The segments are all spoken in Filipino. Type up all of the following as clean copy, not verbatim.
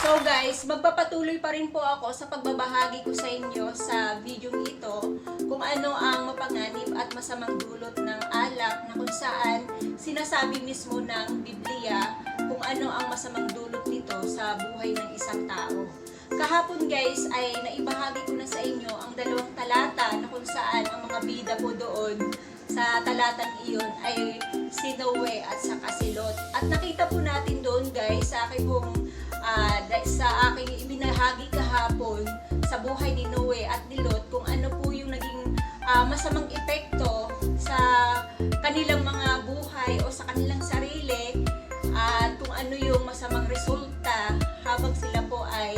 So guys, magpapatuloy pa rin po ako sa pagbabahagi ko sa inyo sa video ito kung ano ang mapanganib at masamang dulot ng alak na kung saan sinasabi mismo ng Biblia kung ano ang masamang dulot nito sa buhay ng isang tao. Kahapon guys ay naibahagi ko na sa inyo ang dalawang talata na kung saan ang mga bida po doon sa talatang iyon ay si Noe at saka si Lot. At nakita po natin doon guys sa aking ibinahagi kahapon sa buhay ni Noe at ni Lot kung ano po yung naging masamang epekto sa kanilang mga buhay o sa kanilang sarili at kung ano yung masamang resulta habang sila po ay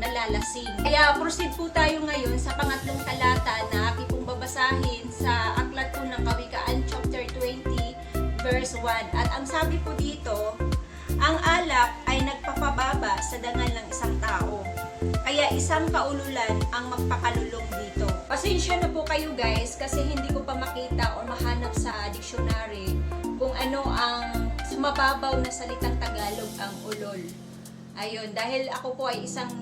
nalalasing. Kaya proceed po tayo ngayon sa pangatlong talata na aking pong babasahin sa aklat po ng Kawikaan chapter 20 verse 1. At ang sabi po dito, ang alak ay nagpapababa sa dangal ng isang tao, kaya isang kaululan ang magpakalulong dito. Pasensya na po kayo guys kasi hindi ko pa makita o mahanap sa dictionary kung ano ang sumababaw na salitang Tagalog ang ulol. Ayun, dahil ako po ay isang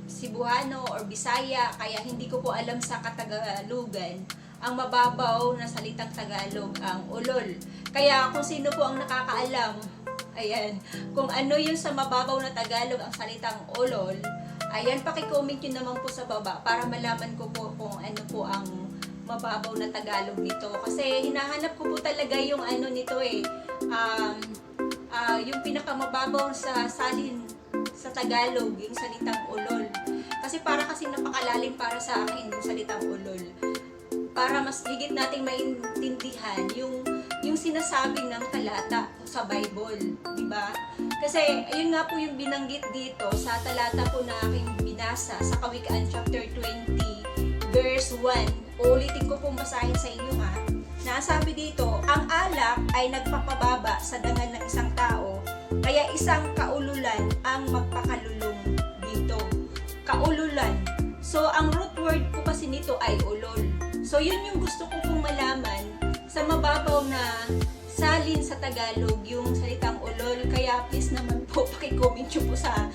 Cebuano or Bisaya, kaya hindi ko po alam sa Katagalugan ang mababaw na salitang Tagalog ang ulol. Kaya kung sino po ang nakakaalam, ayan, kung ano yung sa mababaw na Tagalog ang salitang ulol, ayan, paki-comment nyo naman po sa baba para malaman ko po kung ano po ang mababaw na Tagalog nito. Kasi hinahanap ko po talaga yung ano nito yung pinakamababaw sa salin sa Tagalog, yung salitang ulol. Kasi para kasi napakalalim para sa akin yung salitang ulol. Para mas higit nating maintindihan yung sinasabi ng talata sa Bible, di ba? Kasi ayun nga po yung binanggit dito sa talata po na aking binasa sa Kawikaan chapter 20 verse 1. Ulitin ko pong basahin sa inyo ha. Nasabi dito, ang alak ay nagpapababa sa dangal ng isang tao, kaya isang kaululan ang magpakalulong dito. Kaululan. So, ang root word po kasi nito ay ulol. So, yun yung gusto ko pong malaman sa mababaw na salin sa Tagalog, yung salitang ulol. Kaya please naman po, paki-comment nyo po sa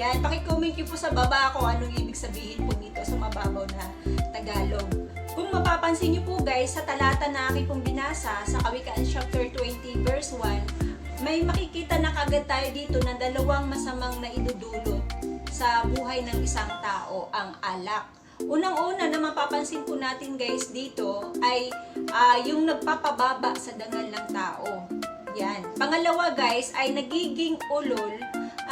paki-comment nyo po sa baba kung anong ibig sabihin po nito sa mababaw na Tagalog. Kung mapapansin nyo po guys, sa talata na aking pong binasa sa Kawikaan chapter 20 verse 1, may makikita na kagad tayo dito na dalawang masamang naidudulot sa buhay ng isang tao, ang alak. Unang-una na mapapansin po natin guys dito ay yung nagpapababa sa dangal ng tao. Yan. Pangalawa guys ay nagiging ulol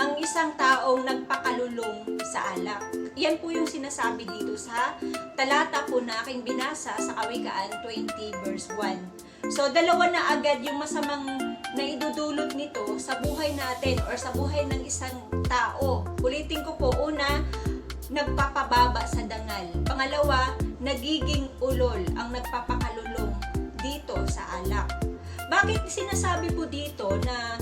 ang isang taong nagpakalulong sa alak. Yan po yung sinasabi dito sa talata po na aking binasa sa Kawikaan 20 verse 1. So dalawa na agad yung masamang naidudulot nito sa buhay natin or sa buhay ng isang tao. Ulitin ko po, una, nagpapababa sa dangal. Pangalawa, nagiging ulol ang nagpapakalulong dito sa alak. Bakit sinasabi po dito na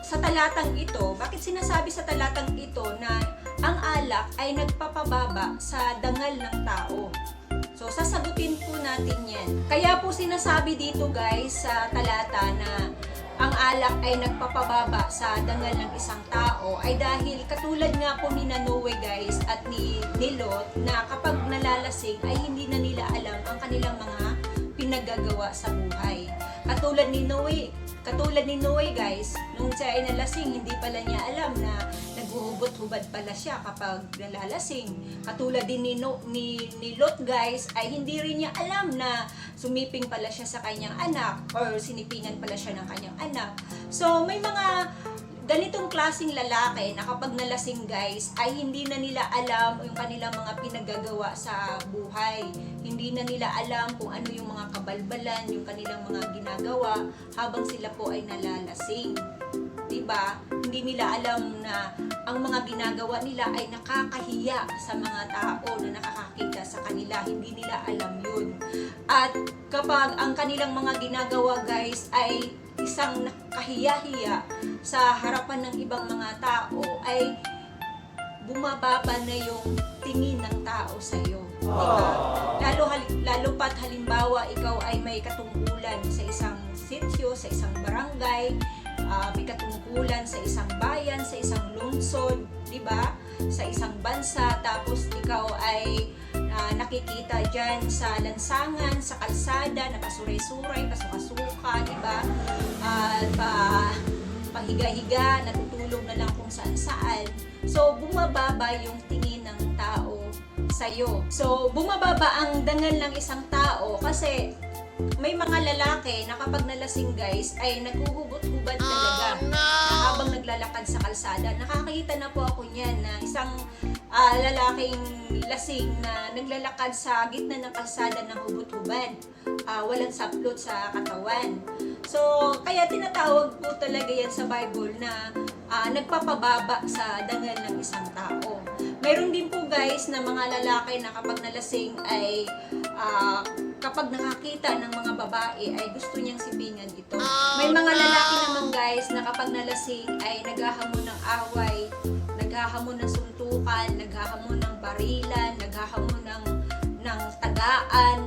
sa talatang ito, bakit sinasabi sa talatang ito na ang alak ay nagpapababa sa dangal ng tao? So, sasagutin po natin yan. Kaya po sinasabi dito guys sa talata na ang alak ay nagpapababa sa dangal ng isang tao ay dahil katulad nga po ni Noe guys at ni Lot na kapag nalalasing ay hindi na nila alam ang kanilang mga pinagagawa sa buhay. Katulad ni Noe guys, nung siya ay nalasing, hindi pala niya alam na naghuhubot-hubad pala siya kapag nalalasing. Katulad din ni Lot guys, ay hindi rin niya alam na sumiping pala siya sa kanyang anak or sinipingan pala siya ng kanyang anak. So may mga ganitong klaseng lalaki na kapag nalasing guys ay hindi na nila alam yung kanilang mga pinagagawa sa buhay. Hindi na nila alam kung ano yung mga kabalbalan, yung kanilang mga ginagawa habang sila po ay nalalasing. Diba? Hindi nila alam na ang mga ginagawa nila ay nakakahiya sa mga tao na nakakakita sa kanila. Hindi nila alam yun. At kapag ang kanilang mga ginagawa guys ay isang nakahiya-hiya sa harapan ng ibang mga tao, ay bumababa na yung tingin ng tao sa iyo. Diba? Lalo pat halimbawa ikaw ay may katungkulan sa isang sitio, sa isang barangay, may katungkulan sa isang bayan, sa isang lungsod, di ba? Sa isang bansa, tapos ikaw ay nakikita dyan sa lansangan, sa kalsada, nakasuray-suray, pasuka-suka, di ba? Pahiga-higa, natutulog na lang kung saan-saan. So, bumababa yung tingin ng tao sa'yo. So, bumababa ang dangal ng isang tao kasi may mga lalaki na kapag nalasing guys ay naghuhugot-hubad talaga na habang naglalakad sa kalsada. Nakakita na po ako niyan na isang lalaking lasing na naglalakad sa gitna ng kalsada na hubot-hubad. Walang saplot sa katawan. So, kaya tinatawag po talaga yan sa Bible na nagpapababa sa dangal ng isang tao. Mayroon din po guys na mga lalaki na kapag nalasing ay kapag nakakita ng mga babae ay gusto niyang sipingan ito. May mga lalaki naman guys na kapag nalasing ay naghahamon ng away, naghahamon ng suntukan, naghahamon ng barilan, naghahamon ng tagaan.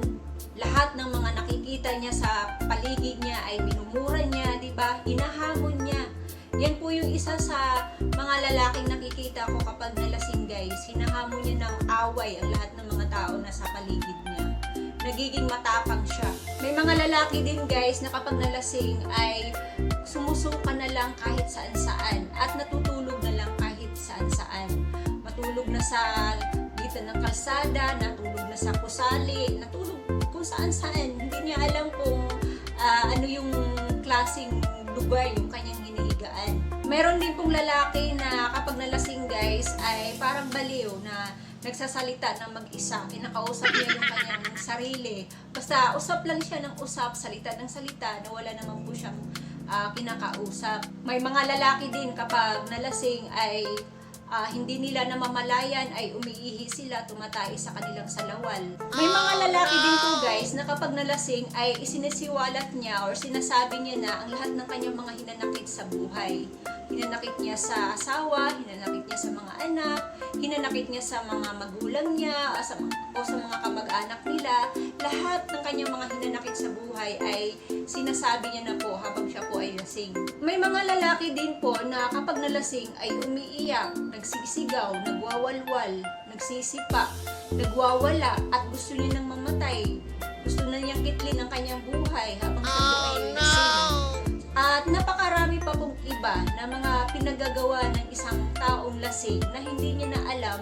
Lahat ng mga nakikita niya sa paligid niya ay minumura niya, di ba? Hinahamon niya. Yan po yung isa sa mga lalaking nakikita ko kapag nalasing guys. Hinahamon niya ng away ang lahat ng mga tao na sa paligid niya. Nagiging matapang siya. May mga lalaki din guys na kapag nalasing ay sumusuka na lang kahit saan-saan at natutulog na lang kahit saan-saan. Matulog na sa gitan ng kalsada, natulog na sa kusali, natulog kung saan-saan. Hindi niya alam kung ano yung klaseng lugar yung kanyang hinihigaan. Meron din pong lalaki na kapag nalasing guys ay parang baliw na nagsasalita ng mag-isa, kinakausap niya yung kanyang sarili. Basta usap lang siya ng usap, salita ng salita na wala naman po siyang kinakausap. May mga lalaki din kapag nalasing ay hindi nila namamalayan ay umiihi sila, tumatay sa kanilang salawal. May mga lalaki din po guys na kapag nalasing ay isinisiwalat niya or sinasabi niya na ang lahat ng kanyang mga hinanakit sa buhay. Hinanakit niya sa asawa, hinanakit niya sa mga anak, hinanakit niya sa mga magulang niya o sa mga kamag-anak nila. Lahat ng kanyang mga hinanakit sa buhay ay sinasabi niya na po habang siya po ay lasing. May mga lalaki din po na kapag nalasing ay umiiyak, nagsisigaw, nagwawalwal, nagsisipa, nagwawala at gusto niya nang mamatay. Gusto na niyang kitlin ang kanyang buhay habang siya po ay lasing. At napakarami pa pong iba na mga pinagagawa ng isang taong lasing na hindi niya na alam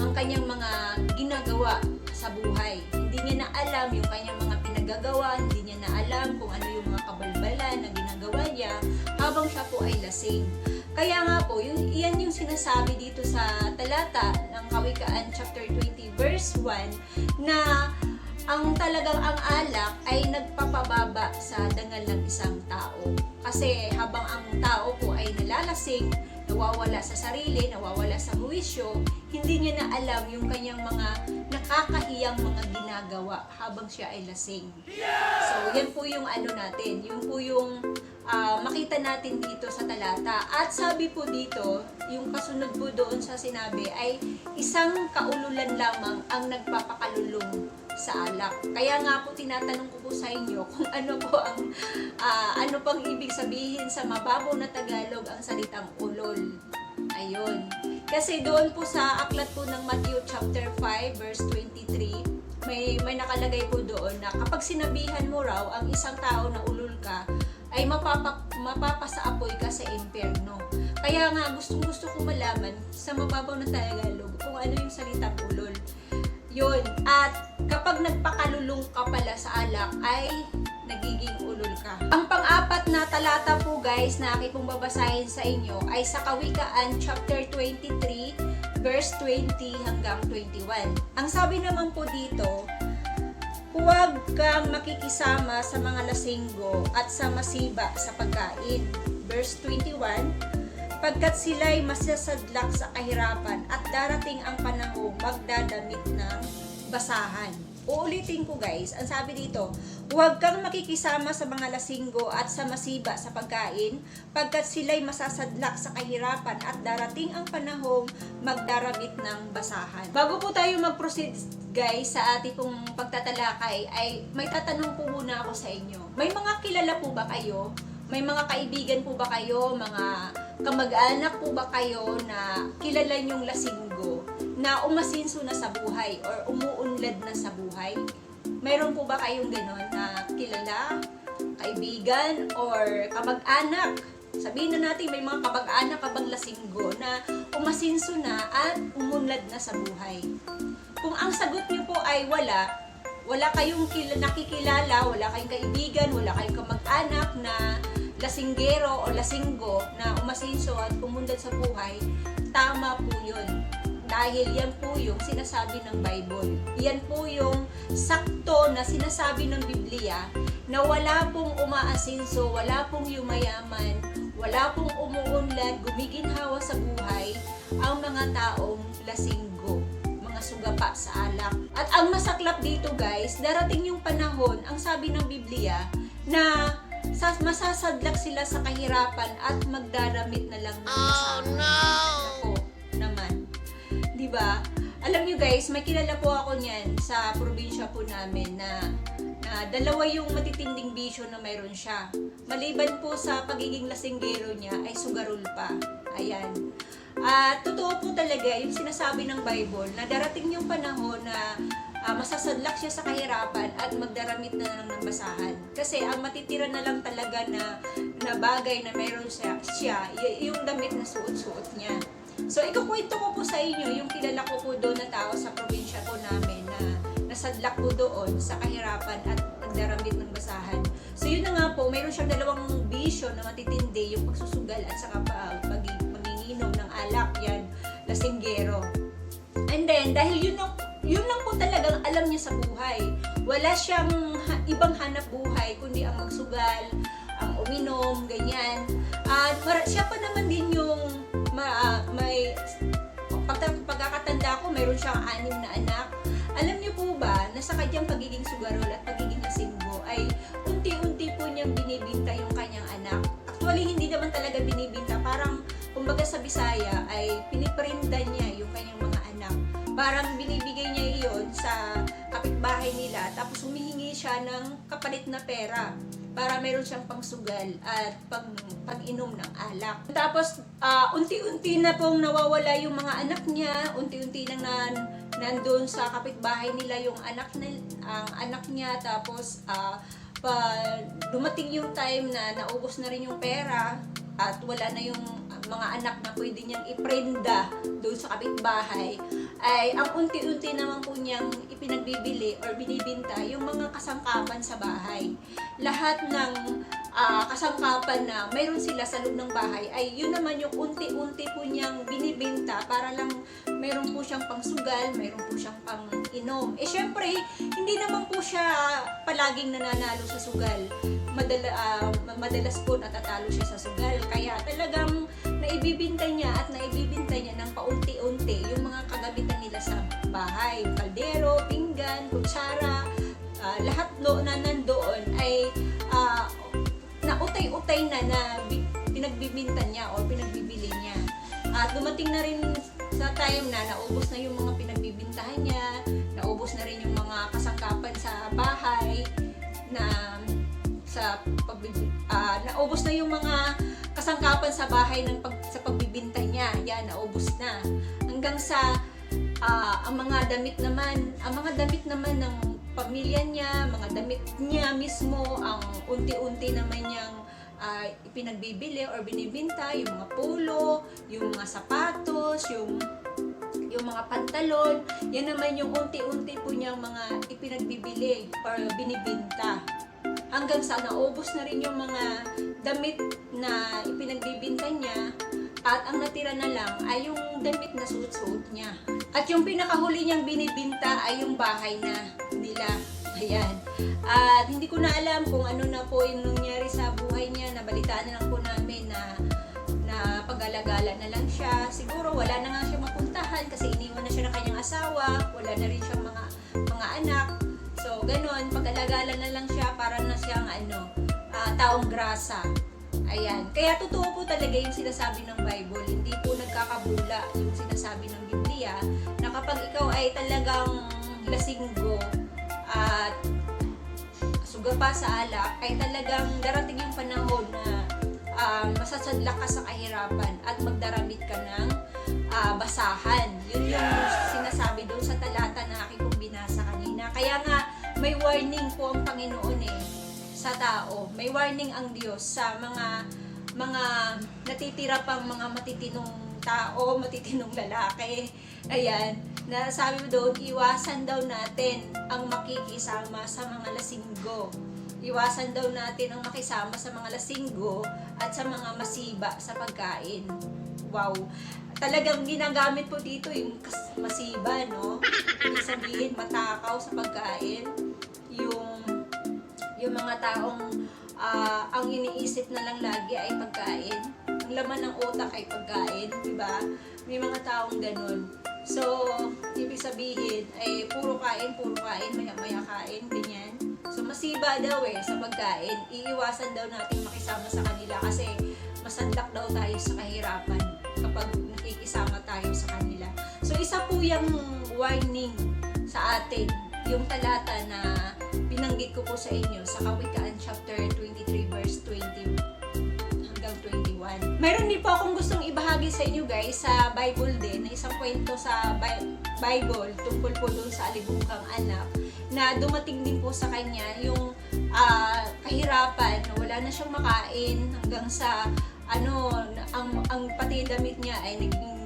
ang kanyang mga ginagawa sa buhay. Hindi niya na alam yung kanyang mga pinagagawa, hindi niya na alam kung ano yung mga kabalbalan na ginagawa niya habang siya po ay lasing. Kaya nga po, iyan yung sinasabi dito sa talata ng Kawikaan chapter 20 verse 1 na ang alak ay nagpapababa sa dangal ng isang tao. Kasi habang ang tao po ay nalalasing, nawawala sa sarili, nawawala sa huwisyo, hindi niya na alam yung kanyang mga nakakahiyang mga ginagawa habang siya ay lasing. So, yan po yung ano natin, yun po yung makita natin dito sa talata. At sabi po dito, yung kasunod po doon sa sinabi ay isang kaululan lamang ang nagpapakalulong sa alak. Kaya nga po tinatanong ko po sa inyo kung ano po ang ano pang ibig sabihin sa mababaw na Tagalog ang salitang ulol. Ayun. Kasi doon po sa aklat po ng Matthew chapter 5 verse 23, may nakalagay po doon na kapag sinabihan mo raw ang isang tao na ulol ka, ay mapapasaapoy ka sa impyerno. Kaya nga gustong-gusto ko malaman sa mababaw na Tagalog kung ano yung salitang ulol. Yun. At kapag nagpakalulong ka pala sa alak ay nagiging ulol ka. Ang pang-apat na talata po guys na aking pong babasahin sa inyo ay sa Kawikaan chapter 23 verse 20 hanggang 21. Ang sabi naman po dito, huwag kang makikisama sa mga lasinggo at sa masiba sa pagkain. Verse 21, pagkat sila'y masasadlak sa kahirapan at darating ang panahong magdadamit ng basahan. Uulitin ko guys, ang sabi dito, huwag kang makikisama sa mga lasinggo at sa masiba sa pagkain, pagkat sila'y masasadlak sa kahirapan at darating ang panahong magdaramit ng basahan. Bago po tayo mag-proceed guys sa ating pong pagtatalakay, ay may tatanong po muna ako sa inyo. May mga kilala po ba kayo? May mga kaibigan po ba kayo, mga kamag-anak po ba kayo na kilala niyong lasinggo na umasinso na sa buhay or umuunlad na sa buhay? Mayroon po ba kayong gano'n na kilala, kaibigan, or kamag-anak? Sabihin na natin may mga kamag-anak kabang lasinggo na umasinso na at umunlad na sa buhay. Kung ang sagot niyo po ay wala kayong nakikilala, wala kayong kaibigan, wala kayong kamag-anak na lasinggero o lasinggo na umasinso at umunlad sa buhay, tama po yun. Dahil yan po yung sinasabi ng Bible. Yan po yung sakto na sinasabi ng Biblia na wala pong umaasinso, wala pong yumayaman, wala pong umuunlad, gumiginhawa sa buhay ang mga taong lasinggo, mga sugapa sa alak. At ang masaklap dito guys, darating yung panahon, ang sabi ng Biblia, na masasadlak sila sa kahirapan at magdaramit na lang ng kasama. Oh no! Ako naman. Diba? Alam nyo guys, may kilala po ako niyan sa probinsya po namin na dalawa yung matitinding bisyo na mayroon siya. Maliban po sa pagiging lasinggero niya, ay sugarol pa. Ayan. Totoo po talaga yung sinasabi ng Bible na darating yung panahon na masasadlak siya sa kahirapan at magdaramit na lang ng basahan. Kasi ang matitira na lang talaga na bagay na mayroon siya, yung damit na suot-suot niya. So, ikukwento ko po sa inyo yung kilala ko po doon na tao sa probinsya po namin na nasadlak po doon sa kahirapan at nagdaramit ng basahan. So, yun na nga po, mayroon siyang dalawang bisyo na matitindi, yung pagsusugal at saka paginginom ng alak, yan, lasinggero. And then, dahil yun lang po talagang alam niya sa buhay. Wala siyang ibang hanap buhay, kundi ang magsugal, ang uminom, ganyan. At siya pa naman din yung may pagkakatanda ko, mayroon siyang 6 na anak. Alam niyo po ba na sa kanyang pagiging sugarol at pagiging lasinggo ay unti-unti po niyang binibinta yung kanyang anak. Actually, hindi naman talaga binibinta. Parang, kumbaga sa Bisaya, ay piniprinda niya yung kanyang mga anak. Parang binibigay niya iyon sa kapitbahay nila, tapos humihingi siya ng kapalit na pera para meron siyang pangsugal at pag-inom ng alak. Tapos, unti-unti na pong nawawala yung mga anak niya, unti-unti nang nandun sa kapitbahay nila yung anak niya, tapos dumating yung time na naubos na rin yung pera at wala na yung mga anak na pwede niyang iprenda doon sa kapitbahay, ay ang unti-unti naman po niyang ipinagbibili or binibinta yung mga kasangkapan sa bahay. Lahat ng kasangkapan na mayroon sila sa loob ng bahay ay yun naman yung unti-unti po niyang binibinta para lang mayroon po siyang pangsugal, mayroon po siyang pang-inom. Syempre, hindi naman po siya palaging nananalo sa sugal. Madalas po natatalo siya sa sugal. Kaya talagang naibibinta niya ng paunti-unti yung mga kagamitan nila sa bahay. Kaldero, pinggan, kutsara, lahat na nandoon ay nautay-utay na pinagbibinta niya o pinagbibili niya. At dumating na rin sa time na naubos na yung mga pinagbibintahan niya, naubos na rin yung mga kasangkapan sa bahay, naubos na yung mga kasangkapan sa bahay sa pagbibinta niya. Yan, naubos na. Hanggang sa ang mga damit naman ng pamilya niya, mga damit niya mismo, ang unti-unti naman niyang ipinagbibili or binibinta, yung mga polo, yung mga sapatos, yung mga pantalon, yan naman yung unti-unti po niyang mga ipinagbibili or binibinta. Hanggang sa naubos na rin yung mga damit na ipinagbibinta niya at ang natira na lang ay yung damit na suot-suot niya. At yung pinakahuli niyang binibinta ay yung bahay na nila. Ayan. At hindi ko na alam kung ano na po yung nangyari sa buhay niya. Nabalitaan na lang po namin na pag-alagala na lang siya. Siguro wala na nga siya mapuntahan kasi iniwan na siya ng kanyang asawa. Wala na rin siyang mga anak. So, ganun. Pag-alagala na lang siya, parang na siyang taong grasa. Ayan. Kaya totoo po talaga yung sinasabi ng Bible. Hindi po nagkakabula yung sinasabi ng Biblia na kapag ikaw ay talagang lasinggo at suga pa sa alak, ay talagang darating yung panahon na masasadlak ka sa kahirapan at magdaramit ka ng basahan. Yun yung sinasabi doon sa talata na aking kong binasa kanina. Kaya nga, may warning po ang Panginoon sa tao. May warning ang Diyos sa mga natitira pang mga matitinong tao, matitinong lalaki. Ayan, na sabi mo doon, iwasan daw natin ang makikisama sa mga lasinggo. Iwasan daw natin ang makisama sa mga lasinggo at sa mga masiba sa pagkain. Wow! Talagang ginagamit po dito yung masiba, no? Ibig sabihin, matakaw sa pagkain. Yung mga taong ang iniisip na lang lagi ay pagkain. Ang laman ng utak ay pagkain, di ba? May mga taong ganun. So, ibig sabihin, ay puro kain, maya kain, ganyan. So, masiba daw sa pagkain. Iiwasan daw natin makisama sa kanila kasi masadlak daw tayo sa kahirapan kapag nakikisama tayo sa kanila. So, isa po yung warning sa atin, yung talata na binanggit ko po sa inyo sa Kawikaan chapter 23 verse 20 hanggang 21. Mayroon din po akong gustong ibahagi sa inyo guys sa Bible din, na isang kwento sa Bible tungkol po doon sa alibungkang anak na dumating din po sa kanya yung kahirapan, wala na siyang makain hanggang sa ang pati damit niya ay naging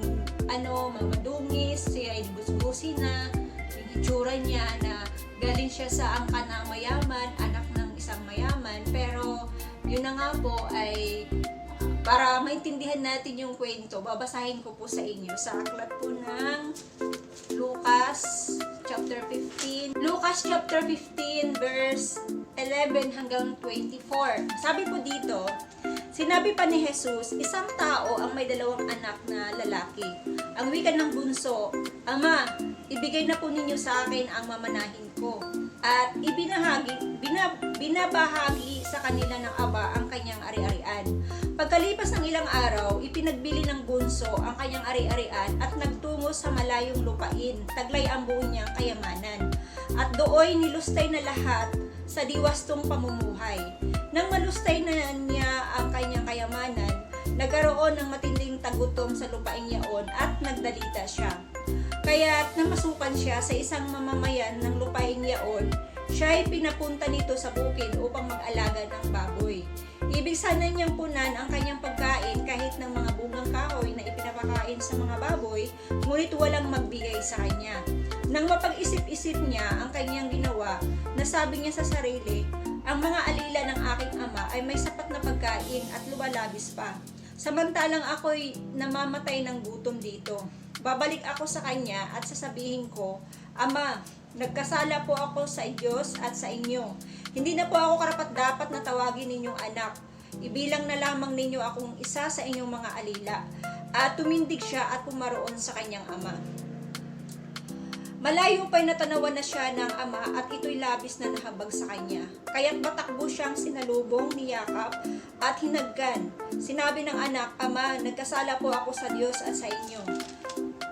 madungis, siya ay gusgusin na, yung itsura niya na galing siya sa angkan na mayaman, anak ng isang mayaman. Pero yun na nga po ay para maintindihan natin yung kwento, babasahin ko po sa inyo sa aklat po ng Lucas chapter 15. Lucas chapter 15 verse 11 hanggang 24. Sabi po dito, sinabi pa ni Jesus, isang tao ang may dalawang anak na lalaki. Ang wika ng bunso, Ama, ibigay na po ninyo sa akin ang mamanahin ko. At binabahagi sa kanila ng aba ang kanyang ari-arian. Pagkalipas ng ilang araw, ipinagbili ng bunso ang kanyang ari-arian at nagtungo sa malayong lupain, taglay ang buo niyang kayamanan. At dooy nilustay na lahat sa diwastong pamumuhay. Nang malustay na niya ang kanyang kayamanan, nagkaroon ng matinding tagutom sa lupaing yaon at nagdalita siya. Kaya't namasukan siya sa isang mamamayan ng lupaing yaon, siya ay pinapunta nito sa bukid upang mag-alaga ng baboy. Ibig sana niyang punan ang kanyang pagkain kahit ng mga bungang kahoy na ipinapakain sa mga baboy, ngunit walang magbigay sa kanya. Nang mapag-isip-isip niya ang kanyang ginawa, nasabi niya sa sarili, ang mga alila ng aking ama ay may sapat na pagkain at lumalabis pa. Samantalang ako'y namamatay ng gutom dito. Babalik ako sa kanya at sasabihin ko, Ama, nagkasala po ako sa Diyos at sa inyo. Hindi na po ako karapat-dapat na tawagin ninyong anak. Ibilang na lamang ninyo akong isa sa inyong mga alila. At tumindig siya at pumaroon sa kanyang ama. Malayo pa'y natanawan na siya ng ama at ito'y labis na nahabag sa kanya. Kaya't matakbo siyang sinalubong ni Yakap at hinagkan. Sinabi ng anak, Ama, nagkasala po ako sa Diyos at sa inyo.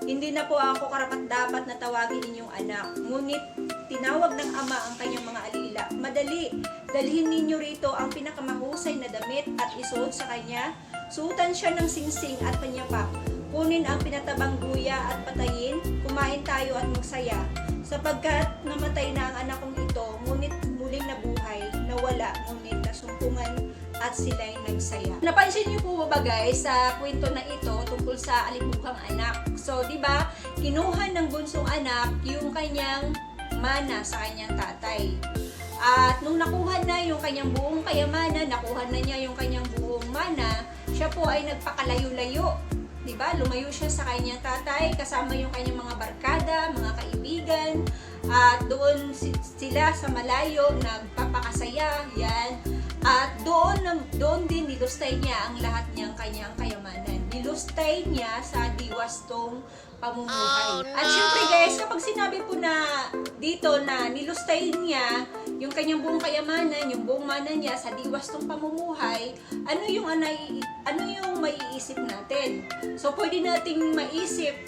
Hindi na po ako karapat-dapat na tawagin ninyong anak. Ngunit tinawag ng ama ang kanyang mga alila. Madali, dalhin ninyo rito ang pinakamahusay na damit at isuot sa kanya. Suotan siya ng singsing at panyapak. Kunin ang pinatabang guya at patayin. Kumain tayo at magsaya. Sapagkat namatay na ang anak kong ito, ngunit muling nabuhay, nawala, ngunit nasumpungan at sila'y nagsaya. Napansin niyo po ba guys sa kwento na ito tungkol sa alibungkang anak? So, di ba, kinuha ng bunsong anak yung kanyang mana sa kanyang tatay. At nung nakuha na yung kanyang buong kayamanan, nakuha na niya yung kanyang buong mana, siya po ay nagpakalayo-layo. Di ba? Lumayo siya sa kanyang tatay, kasama yung kanyang mga barkada, mga kaibigan, at doon sila sa malayo, nagpapakasaya, yan. At doon din nilustay niya ang lahat niyang kanyang kayamanan. nilustay niya sa diwastong pamumuhay. At syempre guys, kapag sinabi po na dito na nilustay niya yung kanyang buong kayamanan, yung buong mana niya sa diwastong pamumuhay, ano yung maiisip natin? So pwede nating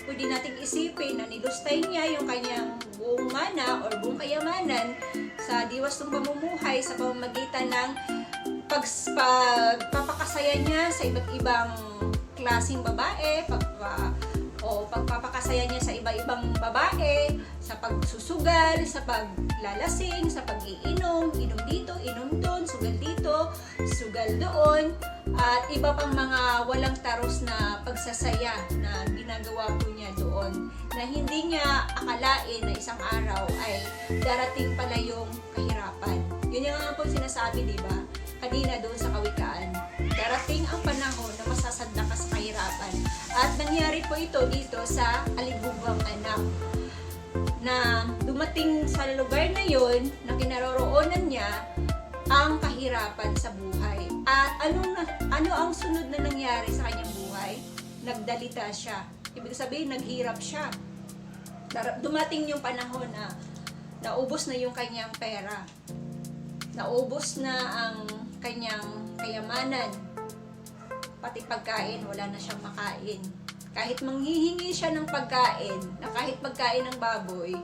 pwede nating isipin na nilustay niya yung kanyang buong mana or buong kayamanan sa diwastong pamumuhay sa pamamagitan ng pagpapakasaya niya sa iba't ibang klaseng babae, pagpapakasaya niya sa iba-ibang babae, sa pagsusugal, sa paglalasing, sa pag-iinom, inom dito, inom doon, sugal dito, sugal doon, at iba pang mga walang taros na pagsasaya na ginagawa po niya doon, na hindi niya akalain na isang araw ay darating pala yung kahirapan. Yun yung nga po sinasabi, di ba? Kanina doon sa kawikaan, darating ang panahon na masasadla ka sa kahirapan. At nangyari po ito dito sa Alibugang Anak, na dumating sa lugar na yon na kinaroroonan niya ang kahirapan sa buhay. At ano ang sunod na nangyari sa kanyang buhay? Nagdalita siya. Ibig sabihin, naghirap siya. Dumating yung panahon na naubos na yung kanyang pera. Naubos na ang kanyang kayamanan. Pati pagkain, wala na siyang makain. Kahit manghihingi siya ng pagkain, na kahit pagkain ng baboy,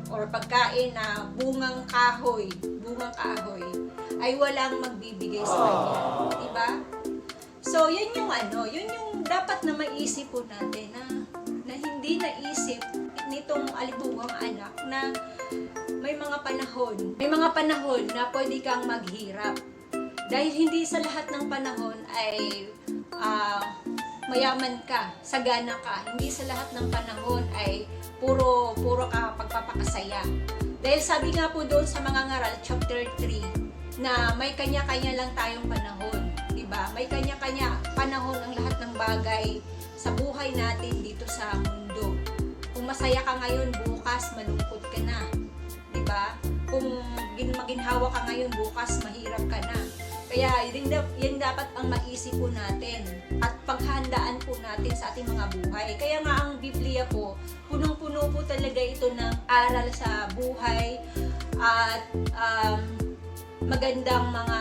or pagkain na bungang kahoy, ay walang magbibigay sa kanya. Diba? So, yun yung dapat na maisip po natin, na hindi naisip nitong Alibugang Anak na may mga panahon na pwede kang maghirap. Dahil hindi sa lahat ng panahon ay mayaman ka, sagana ka. Hindi sa lahat ng panahon ay puro ka pagpapakasaya. Dahil sabi nga po doon sa mga ngaral, chapter 3, na may kanya-kanya lang tayong panahon. Diba? May kanya-kanya panahon ang lahat ng bagay sa buhay natin dito sa mundo. Kung masaya ka ngayon, bukas malungkot ka na. Diba? Kung maginhawa ka ngayon, bukas mahirap ka na. Kaya yun dapat ang maisip po natin at paghandaan po natin sa ating mga buhay. Kaya nga ang Biblia po, punong-puno po talaga ito ng aral sa buhay at magandang mga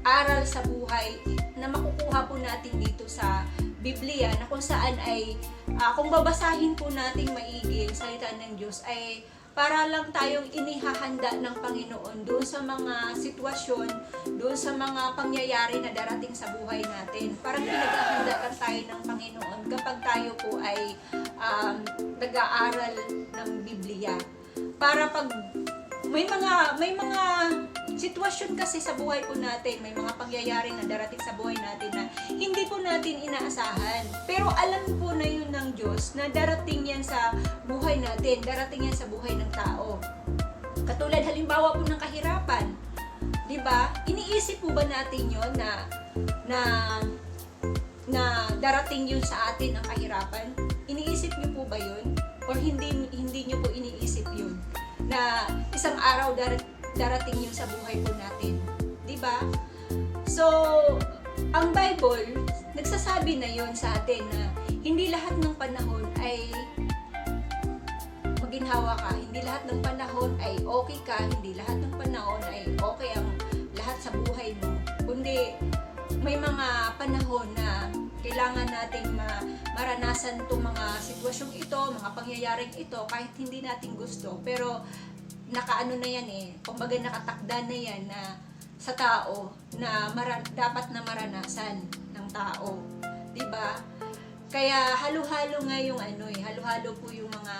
aral sa buhay na makukuha po natin dito sa Biblia, na kung saan ay kung babasahin po natin maigi ang salita ng Diyos ay para lang tayong inihahanda ng Panginoon doon sa mga sitwasyon, doon sa mga pangyayari na darating sa buhay natin. Parang pinaghahanda lang tayo ng Panginoon kapag tayo po ay nag-aaral ng Biblia. Para pag may mga sitwasyon kasi sa buhay po natin, may mga pangyayari na darating sa buhay natin na hindi po natin inaasahan. Pero alam po na yun ng Diyos na darating yan sa buhay natin, darating yan sa buhay ng tao. Katulad halimbawa po ng kahirapan. Diba? Iniisip po ba natin yun na darating yun sa atin ang kahirapan? Iniisip niyo po ba yun? Or hindi niyo po iniisip yun? Na isang araw darating yun sa buhay po natin. Diba? So, ang Bible, nagsasabi na yun sa atin na hindi lahat ng panahon ay maginhawa ka. Hindi lahat ng panahon ay okay ka. Hindi lahat ng panahon ay okay ang lahat sa buhay mo. Kundi may mga panahon na kailangan nating maranasan itong mga sitwasyong ito, mga pangyayaring ito, kahit hindi natin gusto. Pero nakaano na yan kumbaga nakatakda na yan na sa tao na dapat na maranasan ng tao. Diba? Kaya halo-halo nga yung halo-halo po yung mga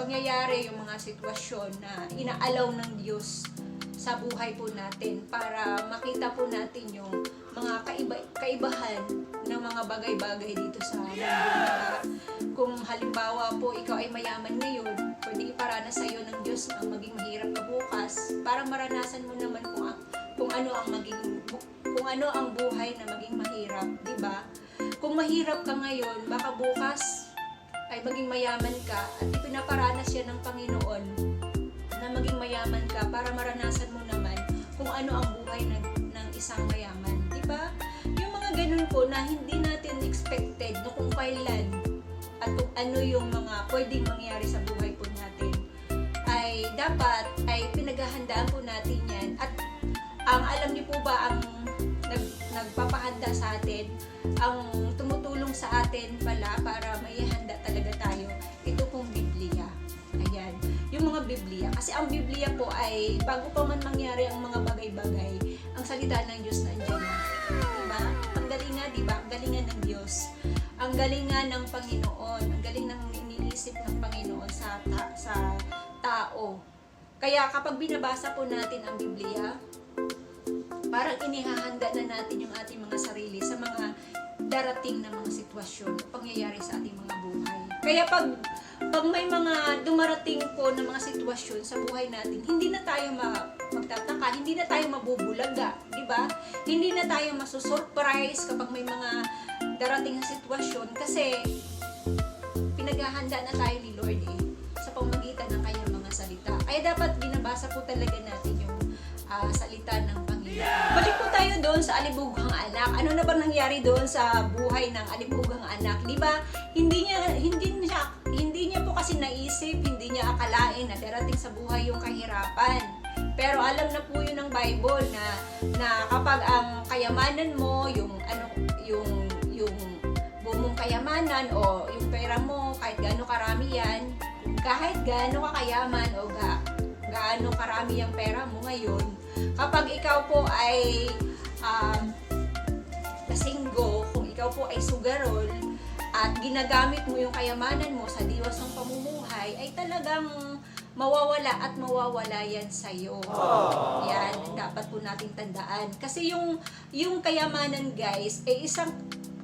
pangyayari, yung mga sitwasyon na inaalaw ng Diyos sa buhay po natin para makita po natin yung mga kaibahan ng mga bagay-bagay dito sa mundo. Kung halimbawa po ikaw ay mayaman ngayon, pwede iparanas sa iyo ng Diyos ang maging mahirap ka bukas para maranasan mo naman kung ano ang buhay na maging mahirap, di ba? Kung mahirap ka ngayon, baka bukas ay maging mayaman ka at ipinaparanas yan ng Panginoon na maging mayaman ka para maranasan mo naman kung ano ang buhay ng isang mayaman, di ba? Yung mga ganun po na hindi natin unexpected no kung kailan at kung ano yung mga pwedeng mangyari sa buhay po natin, ay dapat ay pinaghahandaan po natin yan. At alam niyo po ba, ang nagpapahanda sa atin, ang tumutulong sa atin pala para maihanda talaga tayo, ito pong Biblia. Ayan, yung mga Biblia. Kasi ang Biblia po ay, bago pa man mangyari ang mga bagay-bagay, ang salita ng Diyos nandiyan na. Diba? Ang galingan, diba? Ang galingan ng Diyos. Ang galingan ng Panginoon. Ang galing ng iniisip ng Panginoon sa tao. Kaya kapag binabasa po natin ang Biblia, parang inihahanda na natin yung ating mga sarili sa mga darating na mga sitwasyon, pangyayari sa ating mga buhay. Kaya pag may mga dumarating po na mga sitwasyon sa buhay natin, hindi na tayo magtataka, hindi na tayo mabubulaga, di ba? Hindi na tayo masusurprise kapag may mga darating na sitwasyon kasi pinaghahanda na tayo ni Lord sa pamamagitan ng kanyang mga salita. Kaya dapat binabasa po talaga natin yung salita ng Panginoon. Balik po tayo doon sa alibughang anak. Ano na ba nangyari doon sa buhay ng alibughang anak? Di ba? Hindi niya po kasi naisip, hindi niya akalain na darating sa buhay yung kahirapan. Pero alam na po yun ng Bible na kapag ang kayamanan mo, yung buong kayamanan o yung pera mo, kahit gaano karami yan, kahit gaano kakayaman o gaano karami ang pera mo ngayon, kapag ikaw po ay lasinggo, kung ikaw po ay sugarol, at ginagamit mo yung kayamanan mo sa diwasang pamumuhay, ay talagang mawawala at mawawala yan sa'yo. Yan, dapat po nating tandaan. Kasi yung kayamanan, guys, ay isang,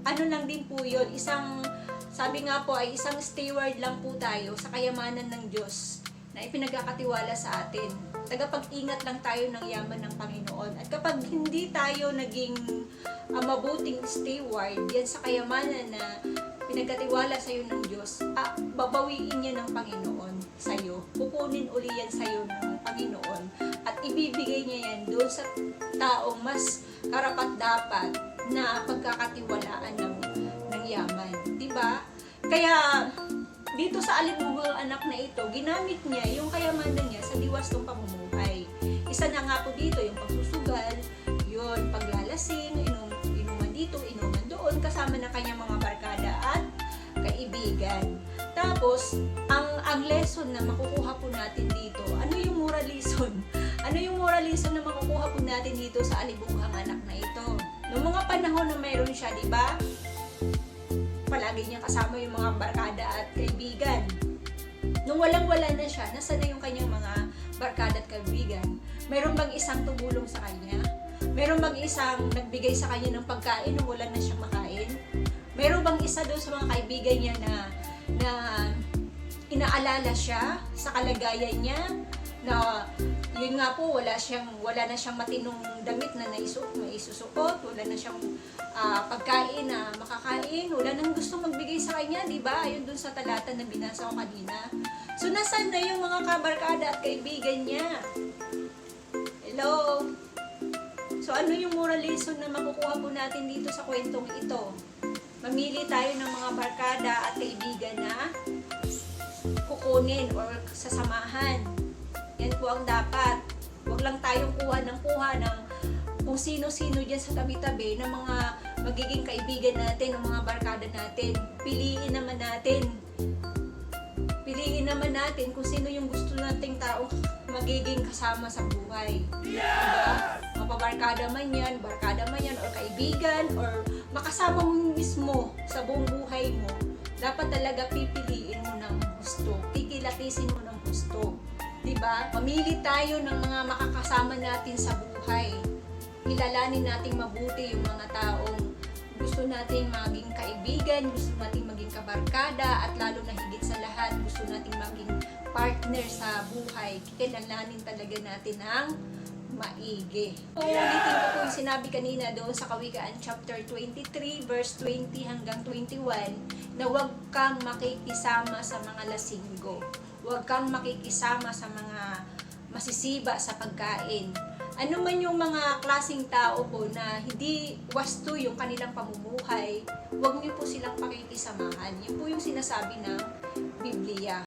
lang din po yun, sabi nga po ay isang steward lang po tayo sa kayamanan ng Diyos na ipinagkakatiwala sa atin. Tagapag-ingat lang tayo ng yaman ng Panginoon. At kapag hindi tayo naging mabuting steward yan sa kayamanan na pinagkatiwala sa iyo ng Diyos, babawiin niya ng Panginoon sa iyo. Kukunin uli yan sa iyo ng Panginoon at ibibigay niya yan doon sa taong mas karapat-dapat na pagkakatiwalaan ng yaman. Diba? Kaya dito sa alibughang anak na ito, ginamit niya yung kayamanan niya sa diwastong pamumuhay. Isa na nga po dito yung pagsusugal, yun, paglalasing, inuman dito, inuman doon, kasama na kanyang mga barkada at kaibigan. Tapos, ang lesson na makukuha po natin dito, ano yung moral lesson? Ano yung moral lesson na makukuha po natin dito sa alibughang anak na ito? Noong mga panahon na mayroon siya, di ba? Palagi niya kasama yung mga barkada at kaibigan. Nung walang-wala na siya, nasa na yung kanyang mga barkada at kaibigan? Mayroon bang isang tumulong sa kanya? Mayroon bang isang nagbigay sa kanya ng pagkain nung wala na siyang makain? Mayroon bang isa doon sa mga kaibigan niya na inaalala siya sa kalagayan niya? Na yun nga po, wala na siyang matinong damit na naisusukot, wala na siyang pagkain na makakain, wala nang gusto magbigay sa kanya, di ba? Ayun dun sa talata na binasa ko kanina. So, nasaan na yung mga kabarkada at kaibigan niya? Hello? So, ano yung moral lesson na makukuha po natin dito sa kwentong ito? Mamili tayo ng mga barkada at kaibigan na kukunin or sasamahan. Yan po ang dapat. Huwag lang tayong kuha ng kung sino-sino dyan sa tabi-tabi ng mga magiging kaibigan natin, ng mga barkada natin. Piliin naman natin kung sino yung gusto nating tao magiging kasama sa buhay. Diba? Mapabarkada man yan, barkada man yan, or kaibigan, or makasama mo mismo sa buong buhay mo. Dapat talaga pipiliin mo ng gusto. Kikilatisin mo ng gusto. Diba? Mamili tayo ng mga makakasama natin sa buhay. Ilalanin nating mabuti yung mga taong gusto nating maging kaibigan, gusto nating maging kabarkada, at lalo na higit sa lahat, gusto nating maging partner sa buhay. Kilalanin talaga natin ang maigi. Ulitin ko po yung sinabi kanina doon sa Kawikaan chapter 23 verse 20 hanggang 21 na huwag kang makikisama sa mga lasinggo. Huwag kang makikisama sa mga masisiba sa pagkain. ano man yung mga klaseng tao po na hindi wasto yung kanilang pamumuhay, huwag niyo po silang pakikisamahan. Yun po yung sinasabi ng Biblia.